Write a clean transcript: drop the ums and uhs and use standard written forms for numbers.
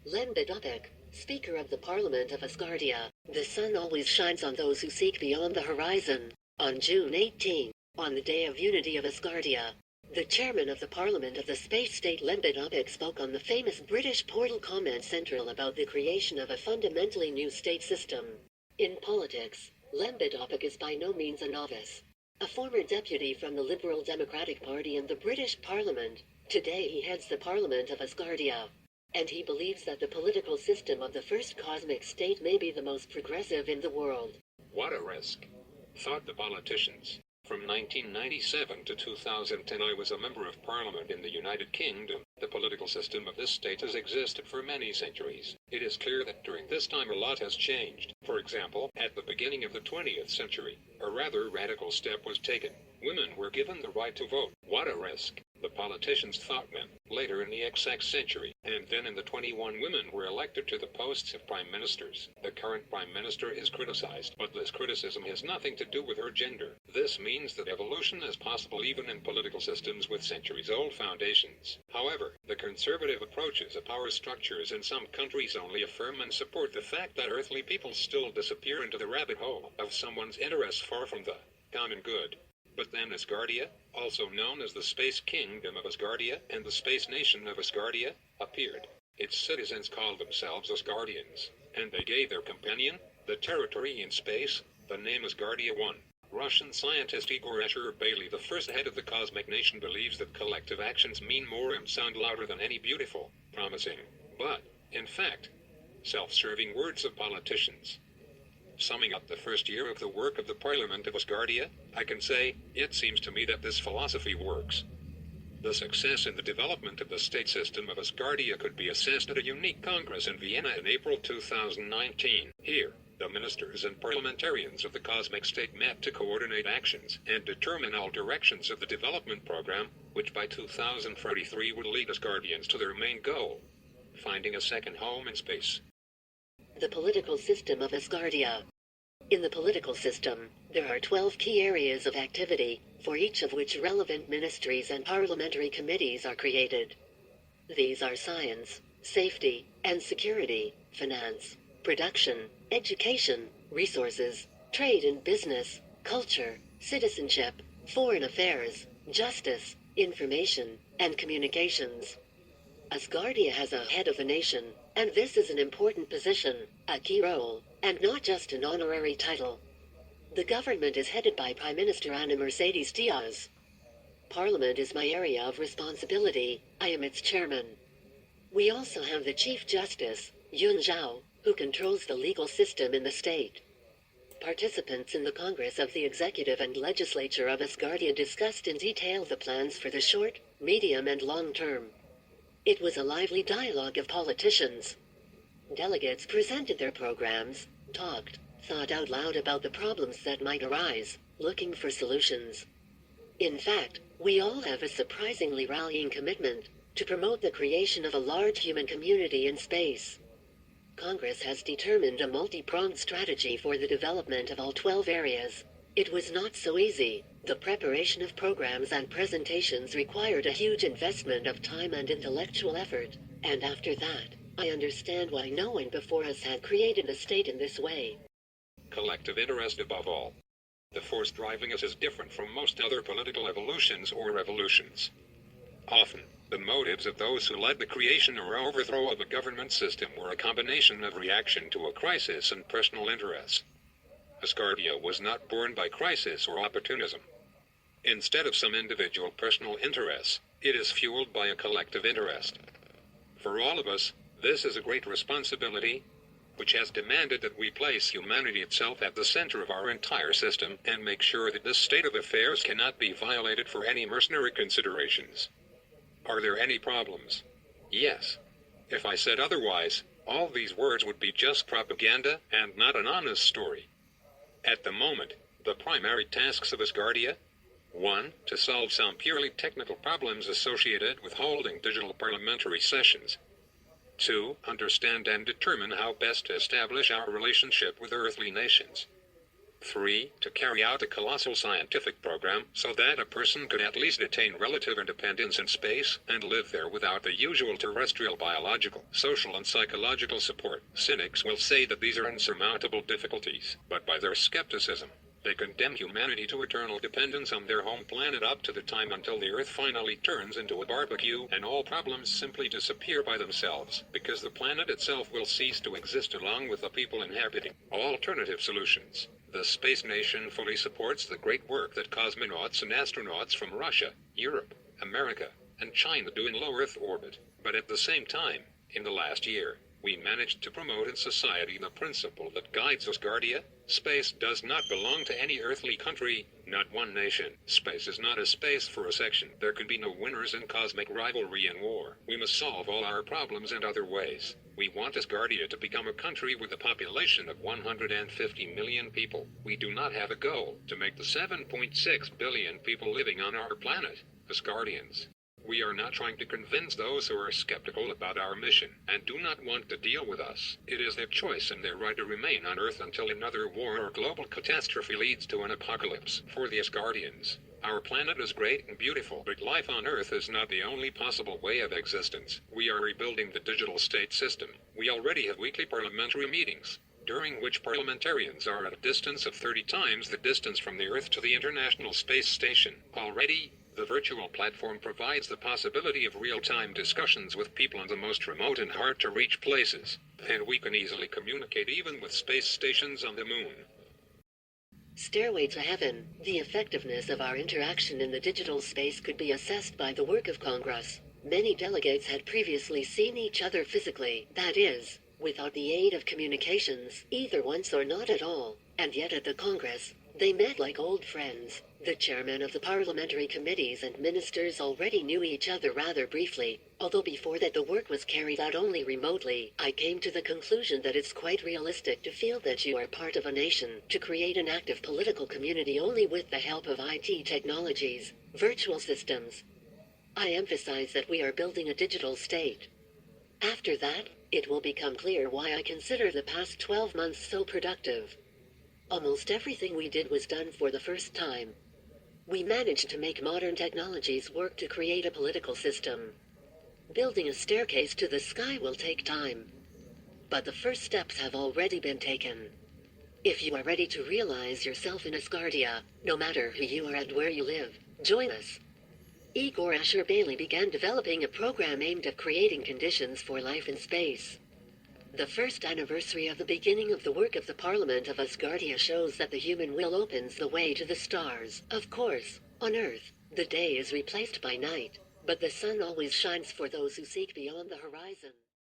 Lembit Öpik, Speaker of the Parliament of Asgardia. The sun always shines on those who seek beyond the horizon. On June 18, on the Day of Unity of Asgardia, the chairman of the Parliament of the Space State Lembit Öpik spoke on the famous British Portal Comment Central about the creation of a fundamentally new state system. In politics, Lembit Öpik is by no means a novice. A former deputy from the Liberal Democratic Party in the British Parliament, today he heads the Parliament of Asgardia. And he believes that the political system of the first cosmic state may be the most progressive in the world. What a risk, thought the politicians. From 1997 to 2010 I was a member of Parliament in the United Kingdom. The political system of this state has existed for many centuries. It is clear that during this time a lot has changed. For example, at the beginning of the 20th century, a rather radical step was taken. Women were given the right to vote. What a risk, the politicians thought then. Later in the XX century, and then in the 21 women were elected to the posts of prime ministers. The current prime minister is criticized, but this criticism has nothing to do with her gender. This means that evolution is possible even in political systems with centuries-old foundations. However, the conservative approaches of power structures in some countries only affirm and support the fact that earthly people still disappear into the rabbit hole of someone's interests far from the common good. But then Asgardia, also known as the Space Kingdom of Asgardia and the Space Nation of Asgardia, appeared. Its citizens called themselves Asgardians, and they gave their companion, the territory in space, the name Asgardia 1. Russian scientist Igor Escher-Bailey, the first head of the cosmic nation, believes that collective actions mean more and sound louder than any beautiful, promising, but, in fact, self-serving words of politicians. Summing up the first year of the work of the Parliament of Asgardia, I can say, it seems to me that this philosophy works. The success in the development of the state system of Asgardia could be assessed at a unique congress in Vienna in April 2019. Here, the ministers and parliamentarians of the cosmic state met to coordinate actions and determine all directions of the development program, which by 2043 would lead Asgardians to their main goal, finding a second home in space. The political system of Asgardia. In the political system, there are 12 key areas of activity, for each of which relevant ministries and parliamentary committees are created. These are science, safety, and security, finance, production, education, resources, trade and business, culture, citizenship, foreign affairs, justice, information, and communications. Asgardia has a head of the nation, and this is an important position, a key role, and not just an honorary title. The government is headed by Prime Minister Ana Mercedes Diaz. Parliament is my area of responsibility, I am its chairman. We also have the Chief Justice, Yun Zhao, who controls the legal system in the state. Participants in the Congress of the Executive and Legislature of Asgardia discussed in detail the plans for the short, medium and long term. It was a lively dialogue of politicians. Delegates presented their programs, talked, thought out loud about the problems that might arise, looking for solutions. In fact, we all have a surprisingly rallying commitment to promote the creation of a large human community in space. Congress has determined a multi-pronged strategy for the development of all 12 areas. It was not so easy. The preparation of programs and presentations required a huge investment of time and intellectual effort, and after that, I understand why no one before us had created a state in this way. Collective interest above all. The force driving us is different from most other political evolutions or revolutions. Often, the motives of those who led the creation or overthrow of a government system were a combination of reaction to a crisis and personal interests. Asgardia was not born by crisis or opportunism. Instead of some individual personal interests, it is fueled by a collective interest. For all of us, this is a great responsibility, which has demanded that we place humanity itself at the center of our entire system and make sure that this state of affairs cannot be violated for any mercenary considerations. Are there any problems? Yes. If I said otherwise, all these words would be just propaganda and not an honest story. At the moment, the primary tasks of Asgardia: 1. To solve some purely technical problems associated with holding digital parliamentary sessions. 2. Understand and determine how best to establish our relationship with earthly nations. 3. To carry out a colossal scientific program so that a person could at least attain relative independence in space and live there without the usual terrestrial biological, social and psychological support. Cynics will say that these are insurmountable difficulties, but by their skepticism, they condemn humanity to eternal dependence on their home planet up to the time until the Earth finally turns into a barbecue and all problems simply disappear by themselves, because the planet itself will cease to exist along with the people inhabiting alternative solutions. The Space Nation fully supports the great work that cosmonauts and astronauts from Russia, Europe, America, and China do in low Earth orbit. But at the same time, in the last year, we managed to promote in society the principle that guides Asgardia. Space does not belong to any earthly country, not one nation. Space is not a space for a section. There can be no winners in cosmic rivalry and war. We must solve all our problems in other ways. We want Asgardia to become a country with a population of 150 million people. We do not have a goal to make the 7.6 billion people living on our planet Asgardians. We are not trying to convince those who are skeptical about our mission and do not want to deal with us. It is their choice and their right to remain on Earth until another war or global catastrophe leads to an apocalypse. For the Asgardians, our planet is great and beautiful, but life on Earth is not the only possible way of existence. We are rebuilding the digital state system. We already have weekly parliamentary meetings, during which parliamentarians are at a distance of 30 times the distance from the Earth to the International Space Station. Already, the virtual platform provides the possibility of real-time discussions with people in the most remote and hard-to-reach places, and we can easily communicate even with space stations on the moon. Stairway to Heaven. The effectiveness of our interaction in the digital space could be assessed by the work of Congress. Many delegates had previously seen each other physically, that is, without the aid of communications, either once or not at all, and yet at the Congress, they met like old friends. The chairman of the parliamentary committees and ministers already knew each other rather briefly, although before that the work was carried out only remotely. I came to the conclusion that it's quite realistic to feel that you are part of a nation, to create an active political community only with the help of IT technologies, virtual systems. I emphasize that we are building a digital state. After that, it will become clear why I consider the past 12 months so productive. Almost everything we did was done for the first time. We managed to make modern technologies work to create a political system. Building a staircase to the sky will take time. But the first steps have already been taken. If you are ready to realize yourself in Asgardia, no matter who you are and where you live, join us. Igor Asher Bailey began developing a program aimed at creating conditions for life in space. The first anniversary of the beginning of the work of the Parliament of Asgardia shows that the human will opens the way to the stars. Of course, on Earth, the day is replaced by night, but the sun always shines for those who seek beyond the horizon.